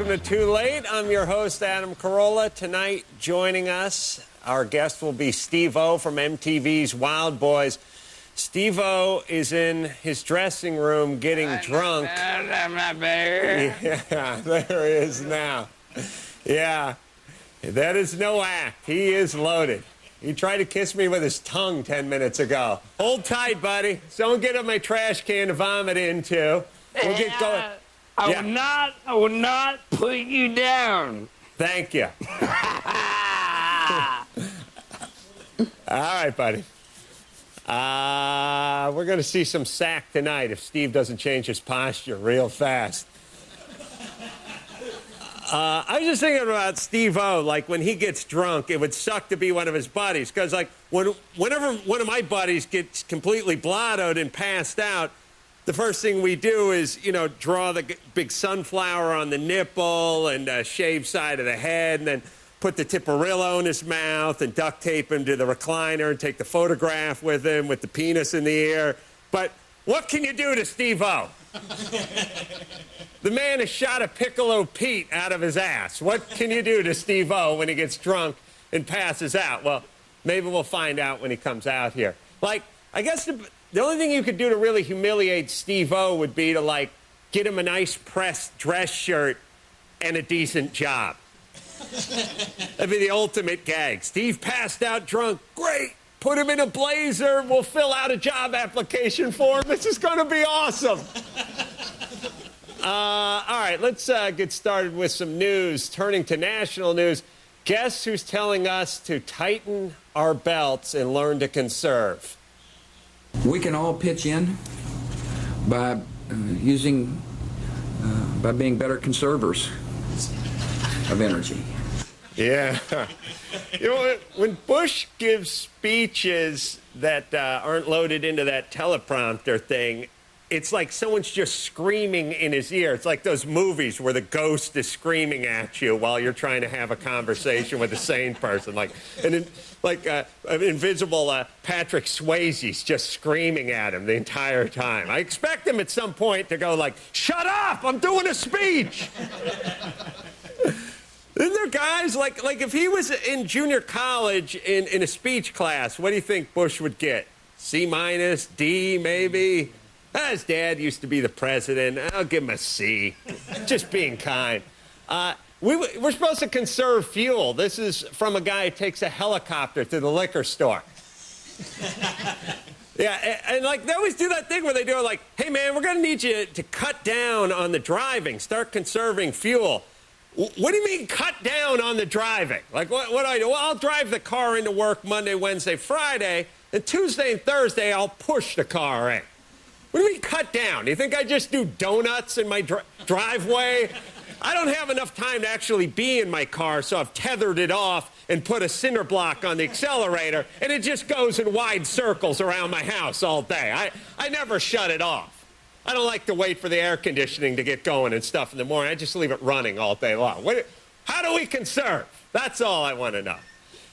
welcome to Too Late. I'm your host, Adam Carolla. Tonight, joining us, our guest will be Steve-O from MTV's Wild Boys. Steve-O is in his dressing room getting drunk. I'm not there. Yeah, there he is now. Yeah, that is no act. He is loaded. He tried to kiss me with his tongue 10 minutes ago. Hold tight, buddy. Don't get up my trash can to vomit into. We'll get going. I will not put you down. Thank you. All right, buddy. We're going to see some sack tonight if Steve doesn't change his posture real fast. I was just thinking about Steve-O, like when he gets drunk, it would suck to be one of his buddies. Because like whenever one of my buddies gets completely blottoed and passed out, the first thing we do is, you know, draw the big sunflower on the nipple and shave side of the head and then put the Tipperillo in his mouth and duct tape him to the recliner and take the photograph with him with the penis in the ear. But what can you do to Steve-O? The man has shot a Piccolo Pete out of his ass. What can you do to Steve-O when he gets drunk and passes out? Well, maybe we'll find out when he comes out here. Like, I guess the only thing you could do to really humiliate Steve-O would be to, like, get him a nice pressed dress shirt and a decent job. That'd be the ultimate gag. Steve passed out drunk. Great. Put him in a blazer. We'll fill out a job application for him. This is going to be awesome. All right, let's get started with some news. Turning to national news, guess who's telling us to tighten our belts and learn to conserve? We can all pitch in by by being better conservers of energy. Yeah. You know, when Bush gives speeches that aren't loaded into that teleprompter thing, it's like someone's just screaming in his ear. It's like those movies where the ghost is screaming at you while you're trying to have a conversation with a sane person. Like an invisible Patrick Swayze's just screaming at him the entire time. I expect him at some point to go like, "Shut up! I'm doing a speech!" Isn't there guys, like if he was in junior college in a speech class, what do you think Bush would get? C-, D, maybe? His dad used to be the president. I'll give him a C. Just being kind. We're supposed to conserve fuel. This is from a guy who takes a helicopter to the liquor store. Yeah, and like they always do that thing where they do it like, "Hey, man, we're going to need you to cut down on the driving. Start conserving fuel." What do you mean cut down on the driving? Like, what do I do? Well, I'll drive the car into work Monday, Wednesday, Friday, and Tuesday and Thursday I'll push the car in. What do you mean cut down? Do you think I just do donuts in my driveway? I don't have enough time to actually be in my car, so I've tethered it off and put a cinder block on the accelerator, and it just goes in wide circles around my house all day. I never shut it off. I don't like to wait for the air conditioning to get going and stuff in the morning. I just leave it running all day long. How do we conserve? That's all I want to know.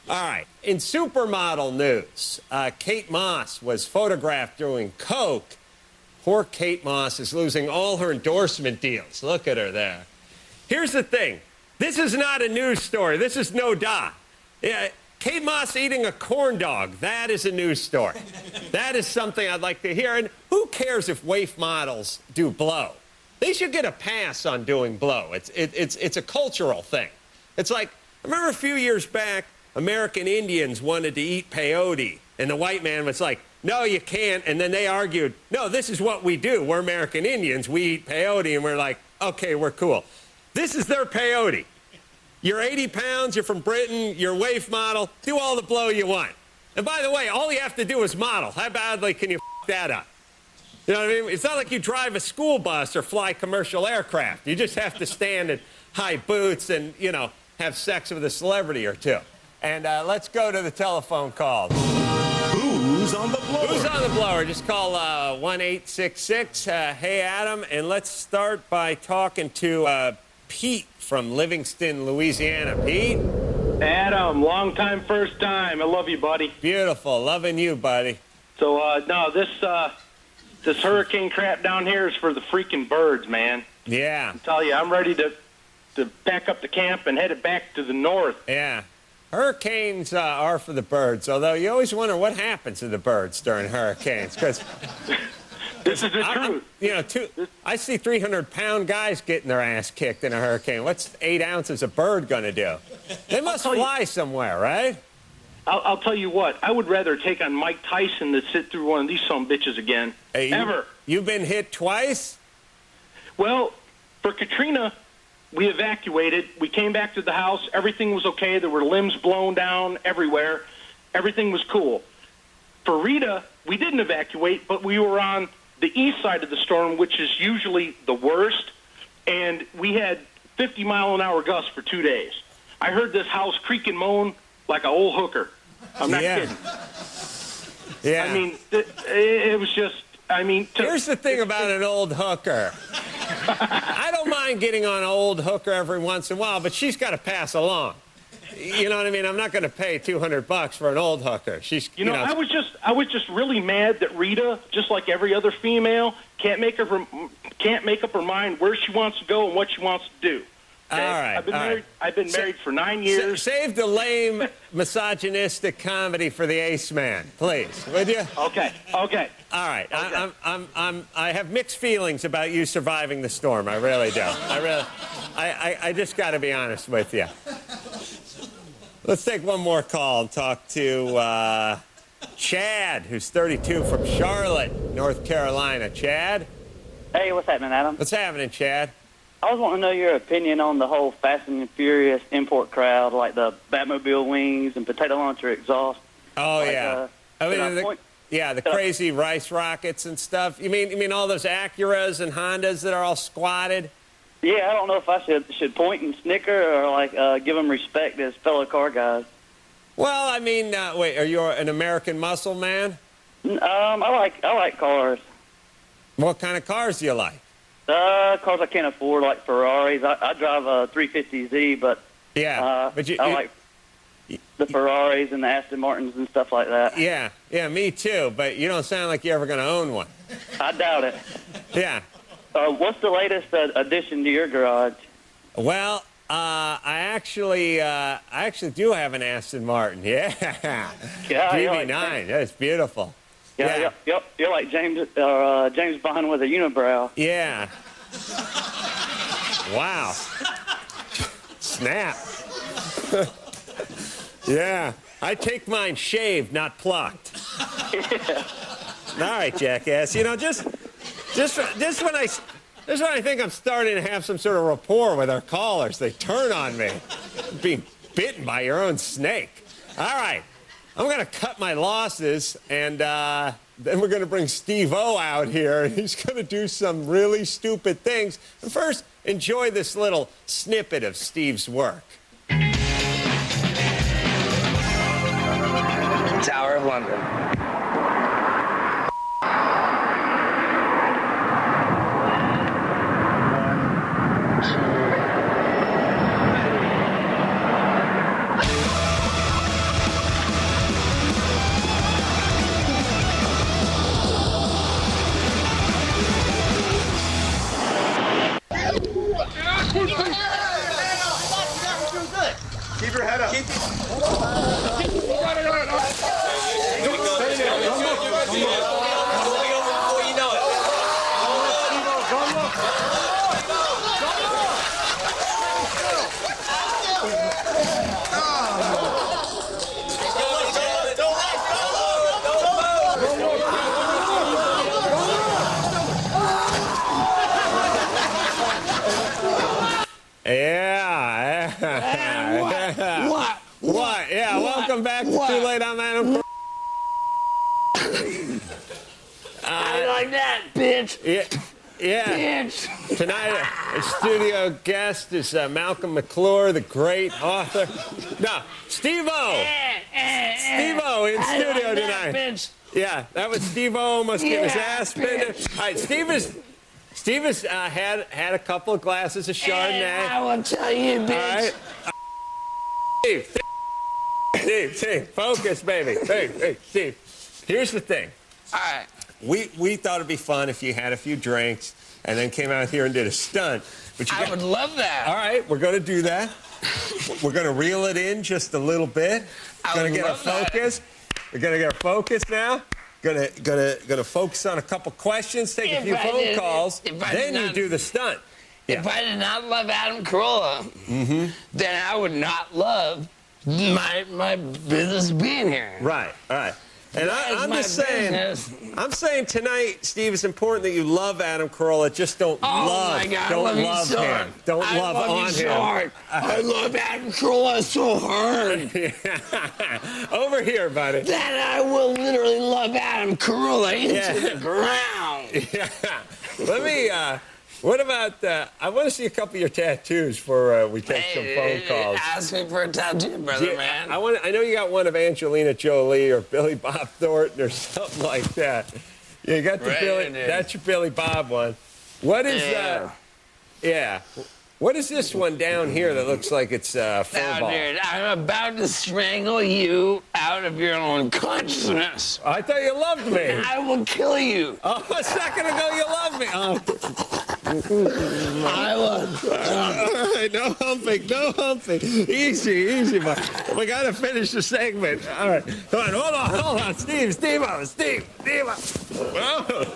All right. In supermodel news, Kate Moss was photographed doing coke. Poor Kate Moss is losing all her endorsement deals. Look at her there. Here's the thing. This is not a news story. This is no da. Yeah, Kate Moss eating a corn dog. That is a news story. That is something I'd like to hear. And who cares if waif models do blow? They should get a pass on doing blow. It's a cultural thing. It's like, I remember a few years back, American Indians wanted to eat peyote. And the white man was like, "No, you can't." And then they argued, "No, this is what we do. We're American Indians. We eat peyote." And we're like, "Okay, we're cool." This is their peyote. You're 80 pounds, you're from Britain, you're a waif model, do all the blow you want. And by the way, all you have to do is model. How badly can you f that up? You know what I mean? It's not like you drive a school bus or fly commercial aircraft. You just have to stand in high boots and, you know, have sex with a celebrity or two. And let's go to the telephone calls. Who's on the blower? Who's on the blower? Just call 1-866. Hey, Adam. And let's start by talking to Pete from Livingston, Louisiana. Pete? Adam, long time, first time. I love you, buddy. Beautiful. Loving you, buddy. So, no, this hurricane crap down here is for the freaking birds, man. Yeah. I tell you, I'm ready to to pack up the camp and headed back to the north. Yeah. Hurricanes are for the birds, although you always wonder what happens to the birds during hurricanes. Because This is the truth. you know, I see 300-pound guys getting their ass kicked in a hurricane. What's 8 ounces of bird going to do? They must fly somewhere, right? I'll tell you what. I would rather take on Mike Tyson than sit through one of these some bitches again. Hey, ever. You've been hit twice? Well, for Katrina, we evacuated. We came back to the house. Everything was okay. There were limbs blown down everywhere. Everything was cool. For Rita, we didn't evacuate, but we were on the east side of the storm, which is usually the worst, and we had 50-mile-an-hour gusts for 2 days. I heard this house creak and moan like an old hooker. I'm not kidding. Yeah. I mean, it was just, Here's the thing about an old hooker. I don't mind getting on an old hooker every once in a while, but she's got to pass along. You know what I mean? I'm not going to pay $200 for an old hooker. She's, you know, I was just really mad that Rita, just like every other female, can't make up her mind where she wants to go and what she wants to do. Okay? All right. I've been married for 9 years. Save the lame, misogynistic comedy for the Ace Man, please, would you? Okay. All right. Okay. I have mixed feelings about you surviving the storm. I really do. I just got to be honest with you. Let's take one more call and talk to Chad, who's 32 from Charlotte, North Carolina. Chad? Hey, what's happening, Adam? What's happening, Chad? I was wanting to know your opinion on the whole Fast and Furious import crowd, like the Batmobile wings and potato launcher exhaust. Oh, like, yeah. The crazy rice rockets and stuff. You mean all those Acuras and Hondas that are all squatted? Yeah, I don't know if I should point and snicker or give them respect as fellow car guys. Well, I mean, wait, are you an American muscle man? I like cars. What kind of cars do you like? Cars I can't afford, like Ferraris. I drive a 350Z, but yeah, I like the Ferraris and the Aston Martins and stuff like that. Yeah, me too. But you don't sound like you're ever going to own one. I doubt it. Yeah. What's the latest addition to your garage? Well, I actually do have an Aston Martin. Yeah. GV9. That's beautiful. Yeah. Yep. You're like James Bond with a unibrow. Yeah. Wow. Snap. Yeah. I take mine shaved, not plucked. Yeah. All right, jackass. You know, just when I think I'm starting to have some sort of rapport with our callers, they turn on me. Being bitten by your own snake. All right. I'm going to cut my losses, and then we're going to bring Steve-O out here, and he's going to do some really stupid things. But first, enjoy this little snippet of Steve's work. Tower of London. Keep your head up. What? Yeah, welcome back to Too Late on Adam. I like that, bitch. Yeah. Bitch. Tonight, our studio guest is Malcolm McClure, the great author. No, Steve-O. Steve-O in studio like tonight. That, bitch. Yeah, that was Steve-O almost getting his ass pinned. All right, Steve has had a couple of glasses of Chardonnay. And I will tell you, bitch. All right. Steve, focus, baby. Hey, Steve. Here's the thing. All right. we thought it'd be fun if you had a few drinks and then came out here and did a stunt. But I would love that. All right, we're going to do that. We're going to reel it in just a little bit. Going to get our focus. We're going to get our focus now. Going to focus on a couple questions, take a few phone calls, then you do the stunt. Yeah. If I did not love Adam Carolla, then I would not love my business being here. Right, all right. And I'm just saying, I'm saying tonight, Steve, it's important that you love Adam Carolla. Just don't love him. Don't love on him. Hard. I love Adam Carolla so hard. Over here, buddy. That I will literally love Adam Carolla into the ground. Yeah. Let me. What about, I want to see a couple of your tattoos before we take some phone calls. Ask me for a tattoo, brother, man. I know you got one of Angelina Jolie or Billy Bob Thornton or something like that. You got the Billy, that's your Billy Bob one. What is, what is this one down here that looks like it's football? Dude, I'm about to strangle you out of your own consciousness. I thought you loved me. I will kill you. Oh, a second ago you loved me. Oh. I love you. All right, no humping. Easy, boy. We got to finish the segment. All right, come on, hold on. Steve-O. Oh,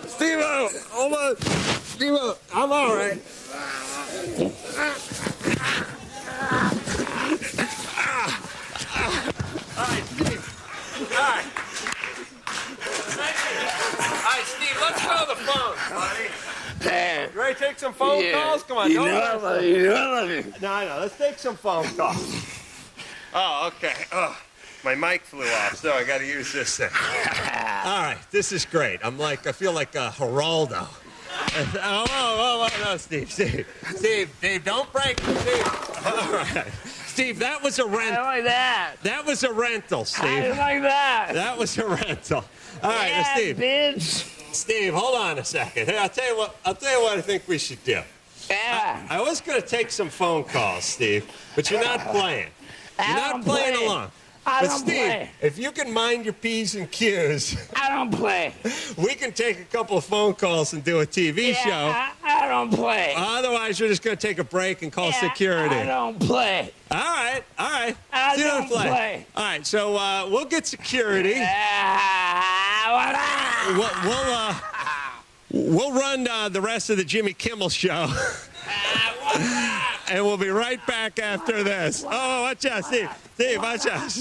Steve-O, hold on. Steve-O, I'm all right. All right, Steve. All right, Steve, let's go to the phone, buddy. Man. You ready to take some phone calls? Come on. You know I love you. No. Let's take some phone calls. Oh, okay. Oh, my mic flew off, so I got to use this thing. All right, this is great. I feel like Geraldo. No, Steve, don't break it, Steve. All right. Steve, that was a rental. I like that. That was a rental, Steve. I like that. That was a rental. All right, yeah, Steve. Bitch. Steve, hold on a second. Hey, I'll tell you what I think we should do. Yeah. I was going to take some phone calls, Steve, but you're not playing. You're not playing along. I But don't Steve, play. if you can mind your P's and Q's, I don't play. we can take a couple of phone calls and do a TV show. I don't play. Otherwise, you're just going to take a break and call security. I don't play. All right. I So you don't play. All right, so we'll get security. We'll run the rest of the Jimmy Kimmel show. And we'll be right back after this. Oh, watch out, Steve. Steve, watch out.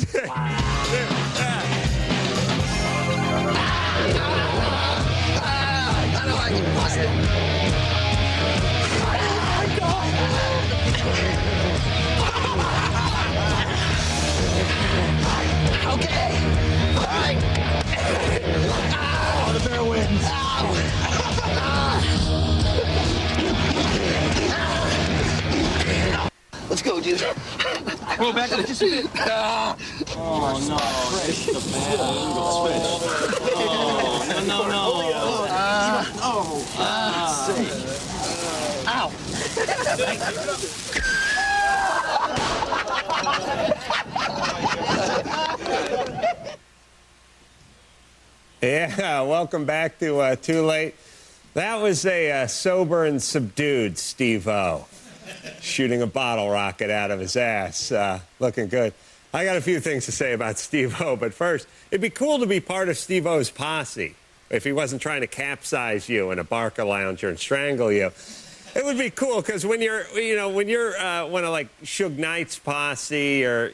Okay. All right. Oh, the bear wins. Let's go, dude. Roll back to just a bit. Oh, no. Yeah, welcome back to Too Late. That was a sober and subdued Steve-O. Shooting a bottle rocket out of his ass. Looking good. I got a few things to say about Steve-O, but first, it'd be cool to be part of Steve-O's posse if he wasn't trying to capsize you in a Barca lounger and strangle you. It would be cool because when you're one of like Suge Knight's posse or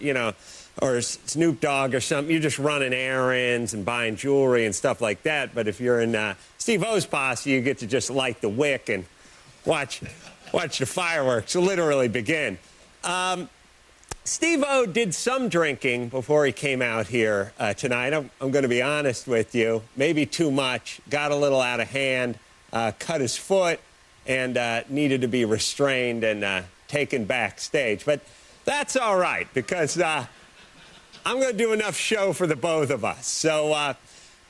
Snoop Dogg or something, you're just running errands and buying jewelry and stuff like that. But if you're in Steve-O's posse, you get to just light the wick and watch the fireworks literally begin. Steve-O did some drinking before he came out here tonight. I'm going to be honest with you. Maybe too much. Got a little out of hand. Cut his foot and needed to be restrained and taken backstage. But that's all right because I'm going to do enough show for the both of us. So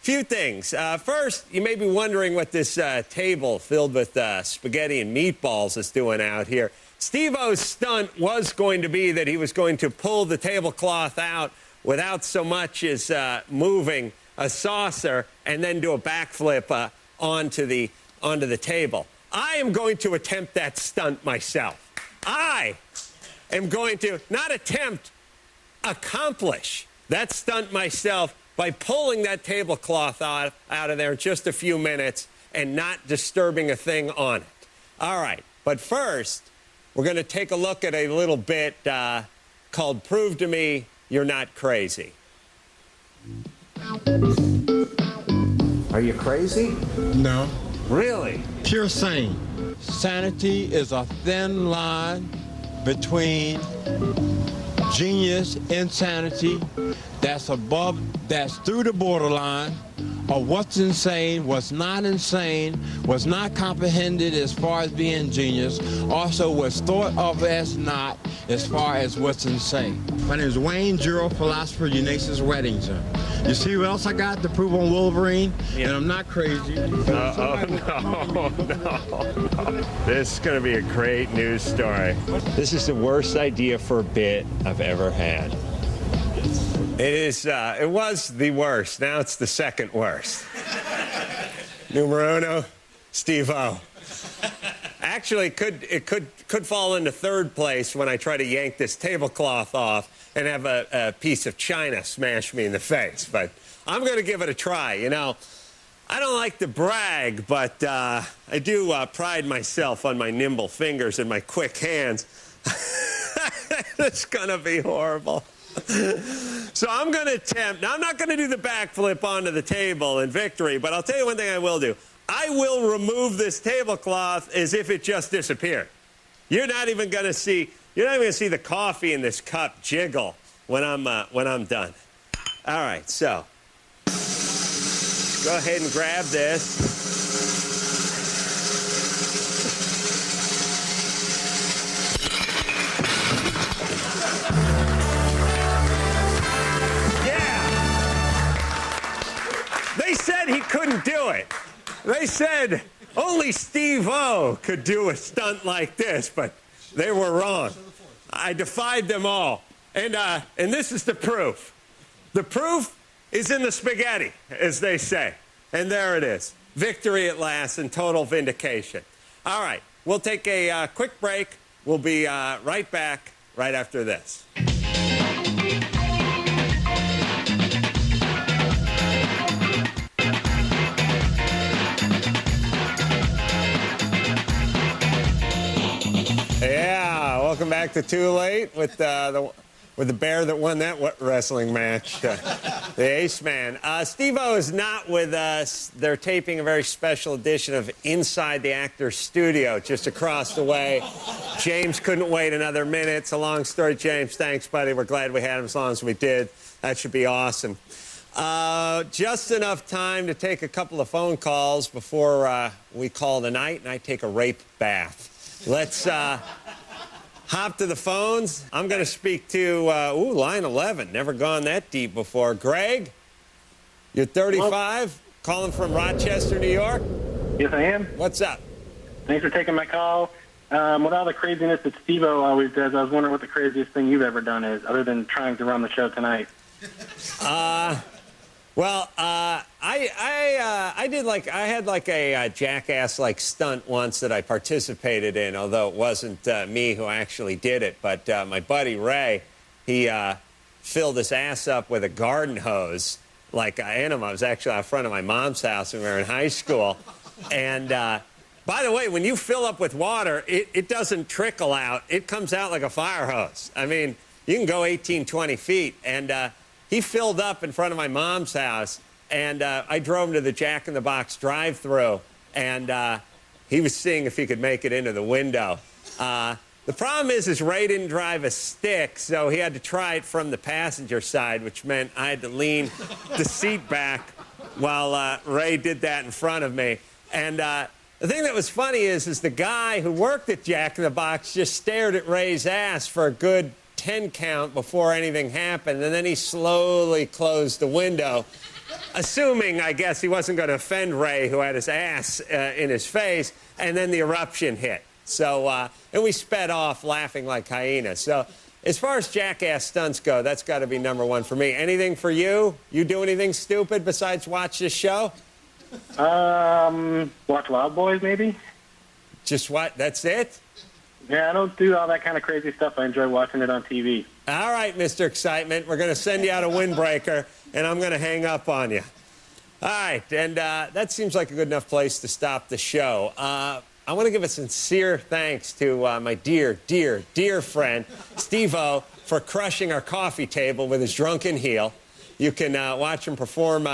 few things. First, you may be wondering what this table filled with spaghetti and meatballs is doing out here. Steve-O's stunt was going to be that he was going to pull the tablecloth out without so much as moving a saucer and then do a backflip onto the table. I am going to attempt that stunt myself. I am going to not attempt, accomplish that stunt myself by pulling that tablecloth out of there in just a few minutes and not disturbing a thing on it. All right, but first, we're going to take a look at a little bit called Prove to Me You're Not Crazy. Are you crazy? No. Really? Pure sane. Sanity is a thin line between genius, insanity, that's through the borderline of what's insane, what's not insane, what's not comprehended as far as being genius, also what's thought of as not as far as what's insane. My name is Wayne Juro, philosopher, Eunasis Weddington. You see what else I got to prove on Wolverine? Yeah. And I'm not crazy. No. This is going to be a great news story. This is the worst idea for a bit I've ever had. It was the worst. Now it's the second worst. Numero uno, Steve-O. Actually, it could fall into third place when I try to yank this tablecloth off and have a piece of china smash me in the face. But I'm going to give it a try. You know, I don't like to brag, but I do pride myself on my nimble fingers and my quick hands. It's going to be horrible. So I'm going to attempt. Now, I'm not going to do the backflip onto the table in victory, but I'll tell you one thing I will do. I will remove this tablecloth as if it just disappeared. You're not even going to see the coffee in this cup jiggle when I'm done. All right, so go ahead and grab this. They said he couldn't do it. They said only Steve-O could do a stunt like this, but they were wrong. I defied them all. And this is the proof. The proof is in the spaghetti, as they say. And there it is. Victory at last and total vindication. All right, we'll take a quick break. We'll be right back right after this. Yeah, welcome back to Too Late with the bear that won that wrestling match, the Ace Man. Steve-O is not with us. They're taping a very special edition of Inside the Actor's Studio just across the way. James couldn't wait another minute. It's a long story, James. Thanks, buddy. We're glad we had him as long as we did. That should be awesome. Just enough time to take a couple of phone calls before we call the night, and I take a rape bath. Let's hop to the phones. I'm going to speak to, line 11. Never gone that deep before. Greg, you're 35, calling from Rochester, New York? Yes, I am. What's up? Thanks for taking my call. With all the craziness that Steve-O always does, I was wondering what the craziest thing you've ever done is, other than trying to run the show tonight. Well, I had a jackass-like stunt once that I participated in, although it wasn't me who actually did it. But my buddy Ray, he filled his ass up with a garden hose like animal. I was actually out front of my mom's house when we were in high school. And by the way, when you fill up with water, it doesn't trickle out. It comes out like a fire hose. I mean, you can go 18, 20 feet. And he filled up in front of my mom's house, and I drove him to the Jack in the Box drive-thru, and he was seeing if he could make it into the window. The problem is Ray didn't drive a stick, so he had to try it from the passenger side, which meant I had to lean the seat back while Ray did that in front of me. And the thing that was funny is the guy who worked at Jack in the Box just stared at Ray's ass for a good 10 count before anything happened, and then he slowly closed the window, assuming, I guess, he wasn't going to offend Ray, who had his ass in his face, and then the eruption hit. So, and we sped off laughing like hyenas. So As far as jackass stunts go, that's got to be #1 for me. Anything for you? You do anything stupid besides watch this show? Watch Wild Boys, maybe? Just what? That's it? Yeah, I don't do all that kind of crazy stuff. I enjoy watching it on TV. All right, Mr. Excitement. We're going to send you out a windbreaker, and I'm going to hang up on you. All right, and that seems like a good enough place to stop the show. I want to give a sincere thanks to my dear, dear, dear friend, Steve-O, for crushing our coffee table with his drunken heel. You can watch him perform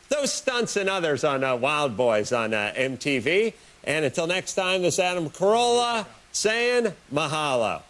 those stunts and others on Wild Boys on MTV. And until next time, this is Adam Carolla saying mahalo.